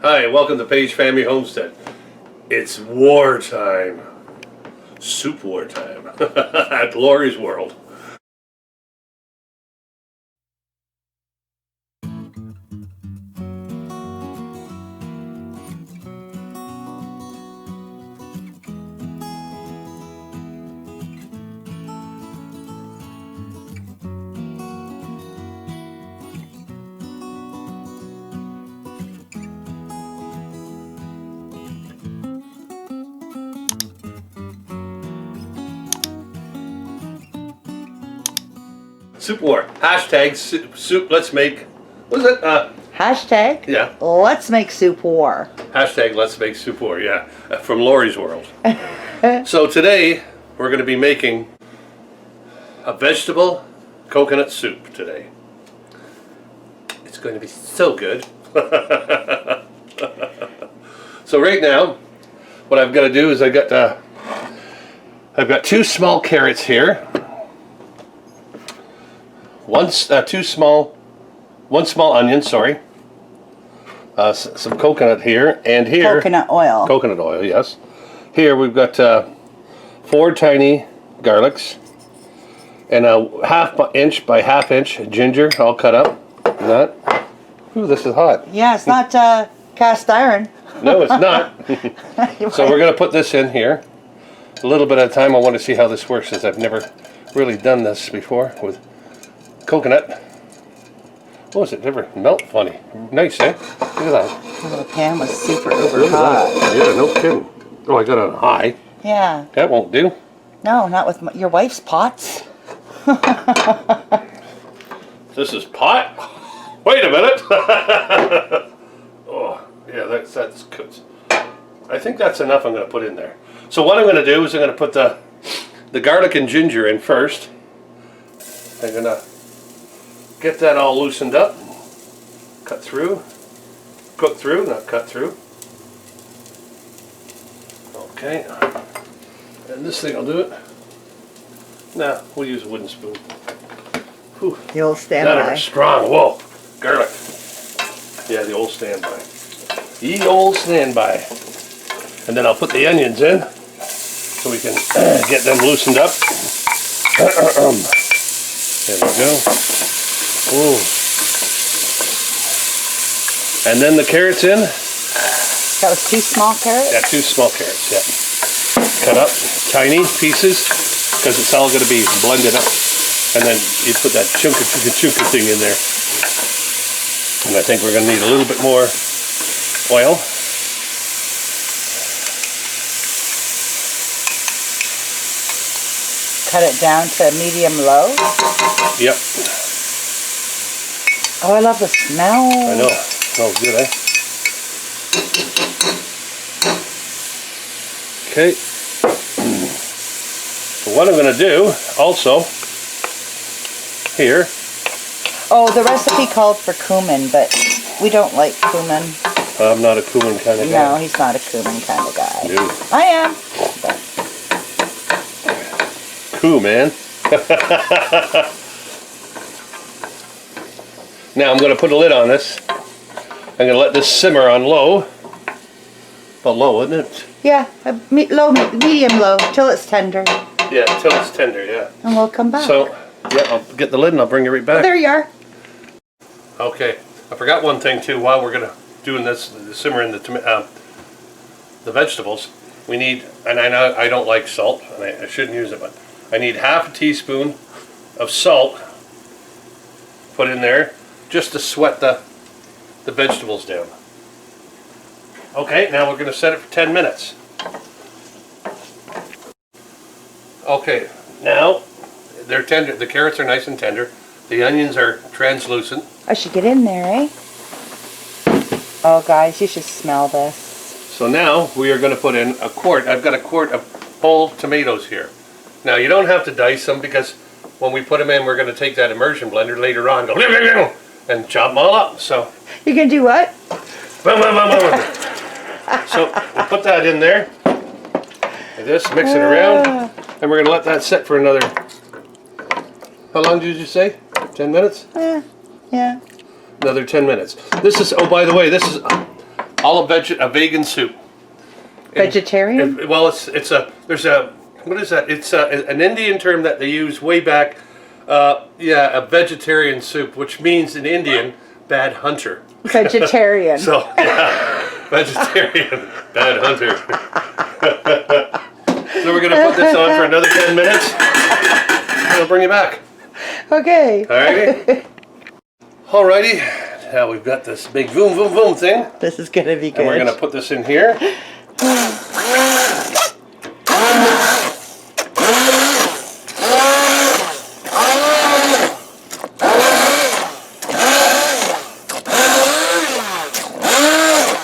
Hi, welcome to Paige Family Homestead. It's wartime. Soup wartime at Lorrie's World. Soup war. Hashtag soup. Let's make. What is it? Hashtag. Yeah. Let's make soup war. Hashtag let's make soup war. Yeah. From Lorrie's World. So today we're going to be making a vegetable coconut soup today. It's going to be so good. So right now, what I've got to do is I've got 2 small carrots here. One small onion, sorry. Some coconut here, and here Coconut oil. Coconut oil, yes. Here we've got 4 tiny garlics, and a 1/2 inch by 1/2 inch ginger, all cut up. That. Ooh, this is hot. Yeah, it's not cast iron. No, it's not. So we're gonna put this in here. A little bit at a time. I want to see how this works, since I've never really done this before with coconut. Oh, does it never melt funny? Nice, eh? Look at that. The little pan was super over hot. Yeah, no kidding. Oh, I got it on high. Yeah. That won't do. No, not with your wife's pots. This is pot? Wait a minute. Oh, yeah, that's good. I think that's enough I'm going to put in there. So what I'm going to do is I'm going to put the garlic and ginger in first. I'm going to get that all loosened up. Cut through. Cook through, not cut through. Okay. And this thing will do it. Nah, we'll use a wooden spoon. Whew. The old standby. That are strong. Whoa. Garlic. Yeah, the old standby. The old standby. And then I'll put the onions in so we can get them loosened up. There we go. Ooh. And then the carrots in. That was 2 small carrots? Yeah, 2 small carrots, yeah. Cut up tiny pieces, because it's all going to be blended up. And then you put that chunka thing in there. And I think we're going to need a little bit more oil. Cut it down to medium low. Yep. Oh, I love the smell. I know. Smells good, eh? Okay. So what I'm going to do also here. Oh, the recipe called for cumin, but we don't like cumin. I'm not a cumin kind of guy. No, he's not a cumin kind of guy. No. I am. But Cool, man. Now I'm going to put a lid on this. I'm going to let this simmer on low. Well, low, isn't it? yeah, medium low, till it's tender. Yeah, till it's tender, yeah. And we'll come back. So, yeah, I'll get the lid and I'll bring you right back. There you are. Okay, I forgot one thing too. While we're gonna doing this, simmering the vegetables, we need, and I know I don't like salt, and I shouldn't use it, but I need 1/2 teaspoon of salt put in there just to sweat the vegetables down. Okay, now we're gonna set it for 10 minutes. Okay, now they're tender. The carrots are nice and tender. The onions are translucent. I should get in there, eh? Oh, guys, you should smell this. So now we are going to put in a quart. I've got a quart of whole tomatoes here. Now you don't have to dice them, because when we put them in, we're going to take that immersion blender later on, go and chop them all up. So You're going to do what? So we'll put that in there. Like this, mix it around, and we're going to let that sit for another. How long did you say? 10 minutes? Yeah. Another 10 minutes. This is, oh, by the way, this is all a vegan soup. Vegetarian? Well, there's a, what is that? It's an Indian term that they used way back. Yeah, a vegetarian soup, which means in Indian, bad hunter. Vegetarian. So, yeah, vegetarian, bad hunter. So we're going to put this on for another 10 minutes. I'm going to bring you back. Okay. Alrighty. Alrighty. Now we've got this big boom, boom, boom thing. This is going to be good. And we're going to put this in here.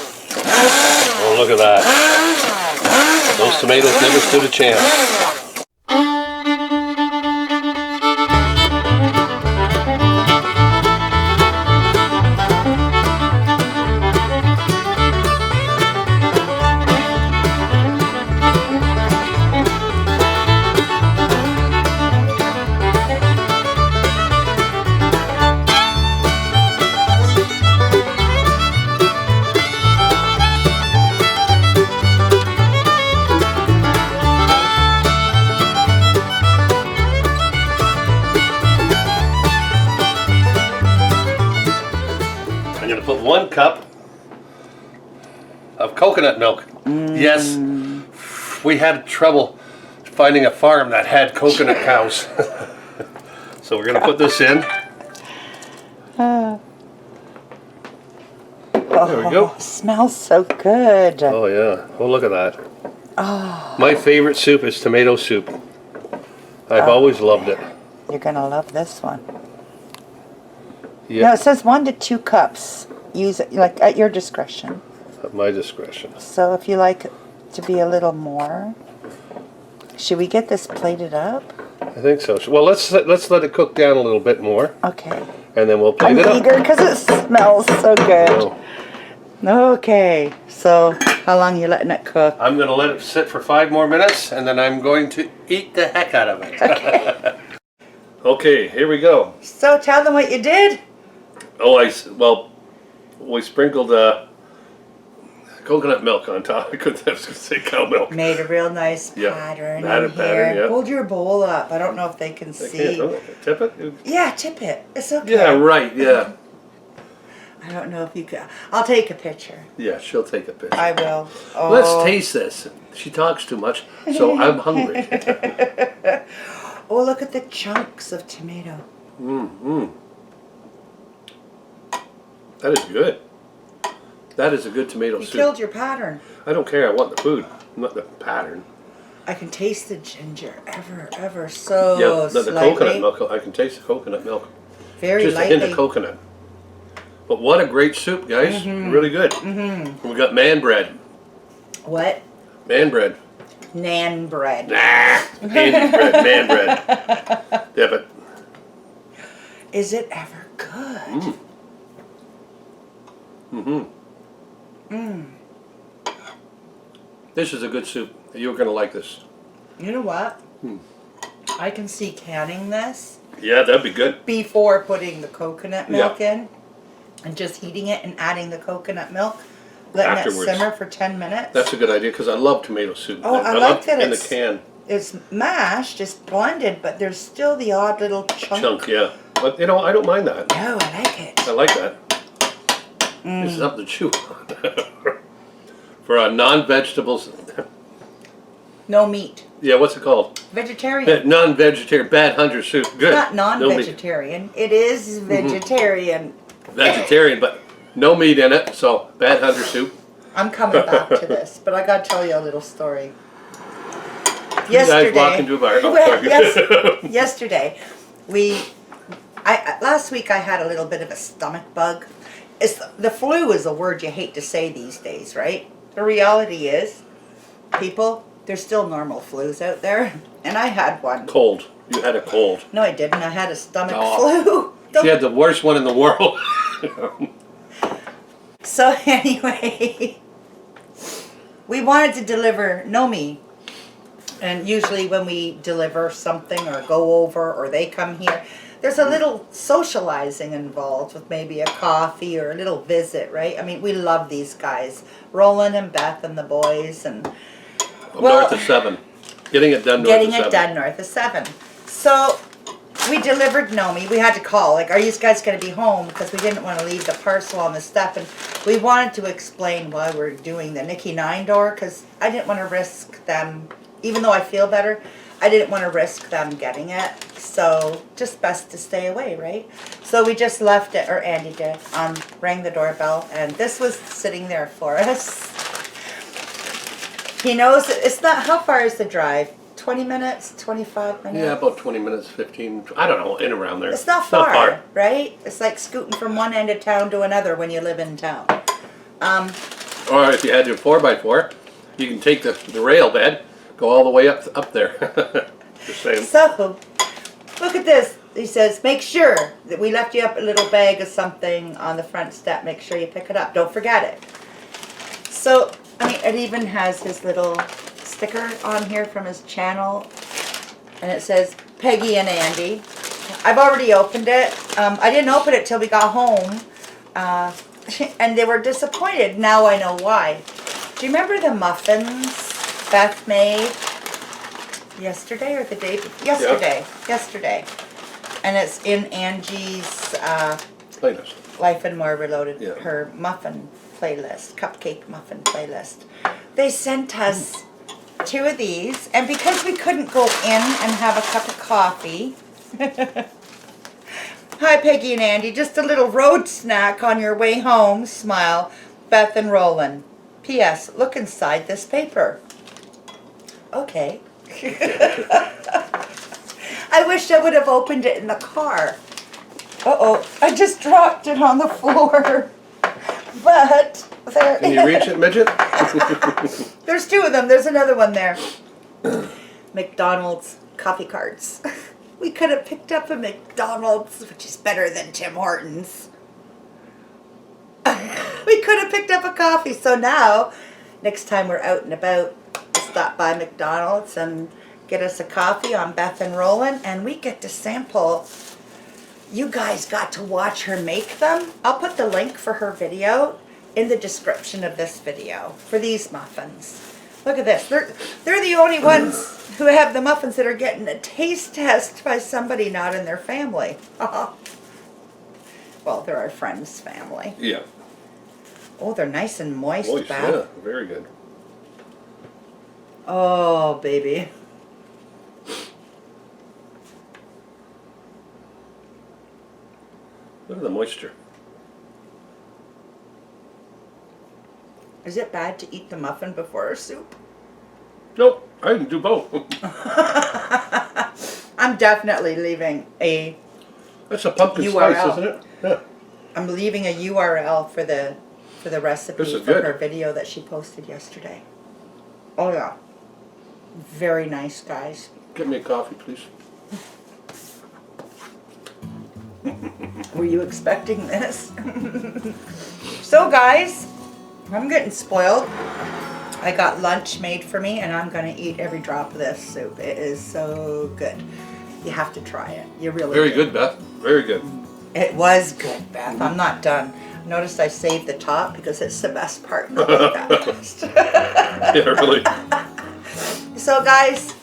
Oh, look at that. Those tomatoes never stood a chance. I'm going to put 1 cup of coconut milk. Yes, we had trouble finding a farm that had coconut cows. So we're going to put this in. There we go. Smells so good. Oh yeah. Oh, look at that. Oh. My favorite soup is tomato soup. I've always loved it. You're going to love this one. Yeah. No, it says 1 to 2 cups. Use it like at your discretion. At my discretion. So if you like it to be a little more, should we get this plated up? I think so. Well, let's let it cook down a little bit more, Okay. and then we'll plate I'm it up. eager because it smells so good. Oh. Okay. So how long you letting it cook? I'm going to let it sit for 5 more minutes, and then I'm going to eat the heck out of it. Okay. Okay, here we go. So tell them what you did. Oh, well, we sprinkled coconut milk on top. I was going to say cow milk. Made a real nice Yeah, pattern pattern, in here. pattern, yeah. Hold your bowl up. I don't know if they can I see. can't, oh, tip it? Yeah, tip it. It's okay. Yeah, right, yeah. I don't know if you could. I'll take a picture. Yeah, she'll take a picture. I will. Oh. Let's taste this. She talks too much, so I'm hungry. Oh, look at the chunks of tomato. That is good. That is a good tomato You soup. killed your pattern. I don't care. I want the food, not the pattern. I can taste the ginger ever so Yeah, the slightly. coconut milk. I can taste the coconut milk. Very Just lightly. a hint of coconut. But what a great soup, guys. Really good. We got man bread. What? Man bread. Nan bread. Nah. Handy bread. Man bread. Dip it. Is it ever good? This is a good soup. You're going to like this. You know what? I can see canning this Yeah, that'd be good. before putting the coconut milk in and just heating it and adding the coconut milk, letting Afterwards. it simmer for 10 minutes. That's a good idea because I love tomato soup. Oh, I love like that in the it's- can. It's mashed, it's blended, but there's still the odd little Chunk, yeah. But, you know, I don't mind that. No, I like it. I like that. This is something to chew on. For non-vegetables. No meat. Yeah, what's it called? Vegetarian. Non-vegetarian, bad hunter soup. Good. Not No meat. non-vegetarian. It is vegetarian. Vegetarian, but no meat in it, so bad hunter soup. I'm coming back to this, but I gotta tell you a little story. You guys walk into a bar. Oh, Well, sorry. yesterday, last week I had a little bit of a stomach bug. The flu is a word you hate to say these days, right? The reality is, people, there's still normal flus out there, and I had one. Cold. You had a cold. No, I didn't. I had a stomach Oh. flu. She had the worst one in the world. So anyway, we wanted to deliver Nomi. And usually when we deliver something or go over or they come here, there's a little socializing involved with maybe a coffee or a little visit, right? I mean, we love these guys, Roland and Beth and the boys, and North of 7. Getting it done north of 7. getting it done north of 7. So we delivered Nomi. We had to call, like, are you guys going to be home? Because we didn't want to leave the parcel on the step. And we wanted to explain why we're doing the Nikki 9 door, because I didn't want to risk them, even though I feel better, I didn't want to risk them getting it. So just best to stay away, right? So we just left it, or Andy did, rang the doorbell, and this was sitting there for us. He knows it's not, how far is the drive? 20 minutes, 25 minutes? Yeah, about 20 minutes, 15, I don't know, in around there. It's not far, right? It's like scooting from one end of town to another when you live in town. Or if you had your 4x4, you can take the rail bed, go all the way up there. Just saying. So, look at this. He says, make sure that we left you up a little bag of something on the front step. Make sure you pick it up. Don't forget it. So, I mean, it even has his little sticker on here from his channel. And it says, Peggy and Andy. I've already opened it. I didn't open it till we got home. And they were disappointed. Now I know why. Do you remember the muffins Beth made yesterday or the day before? Yesterday. Yep. Yesterday. And it's in Angie's playlist. Life and More Reloaded, Yeah. her muffin playlist, cupcake muffin playlist. They sent us 2 of these, and because we couldn't go in and have a cup of coffee, hi Peggy and Andy, just a little road snack on your way home, smile, Beth and Roland. P.S. Look inside this paper. Okay. I wish I would have opened it in the car. Uh-oh, I just dropped it on the floor. But there. Can you reach it, midget? There's 2 of them. There's another one there. McDonald's coffee carts. We could have picked up a McDonald's, which is better than Tim Hortons. We could have picked up a coffee. So now, next time we're out and about, we'll stop by McDonald's and get us a coffee on Beth and Roland, and we get to sample. You guys got to watch her make them. I'll put the link for her video in the description of this video for these muffins. Look at this. They're the only ones who have the muffins that are getting a taste test by somebody not in their family. Well, they're our friend's family. Yeah. Oh, they're nice and moist, Moist, Beth. yeah, very good. Oh, baby. Look at the moisture. Is it bad to eat the muffin before a soup? Nope, I can do both. I'm definitely leaving a That's a pumpkin URL. spice, isn't it? Yeah. I'm leaving a URL for the recipe This is for good. her video that she posted yesterday. Oh yeah. Very nice, guys. Get me a coffee, please. Were you expecting this? So guys, I'm getting spoiled. I got lunch made for me and I'm gonna eat every drop of this soup. It is so good. You have to try it. You really Very do. good, Beth. Very good. It was good, Beth. I'm not done. Notice I saved the top because it's the best part. Not that fast. Yeah, really. So guys,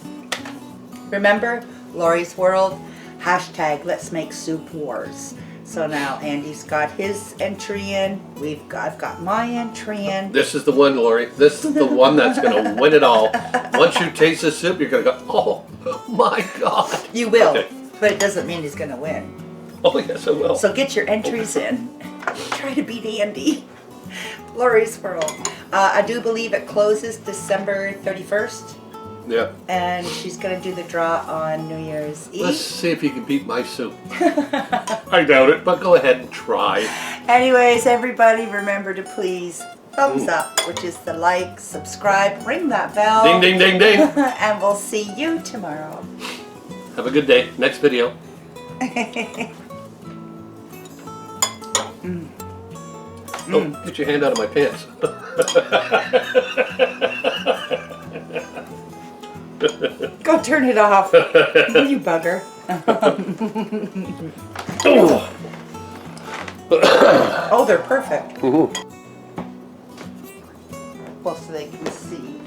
remember Lorrie's World, hashtag Let's Make Soup Wars. So now Andy's got his entry in. I've got my entry in. This is the one, Lorrie. This is the one that's going to win it all. Once you taste the soup, you're going to go, oh my God. You will, Okay. but it doesn't mean he's gonna win. Oh, yes, I will. So get your entries in. Try to beat Andy. Lorrie's World. I do believe it closes December 31st. Yeah. And she's going to do the draw on New Year's Eve. Let's see if you can beat my soup. I doubt it, but go ahead and try. Anyways, everybody remember to please thumbs up, which is the like, subscribe, ring that bell. Ding, ding, ding, ding. And we'll see you tomorrow. Have a good day. Next video. Oh, get your hand out of my pants. Go turn it off. You bugger. Oh, they're perfect. Mhm. Well, so they can see.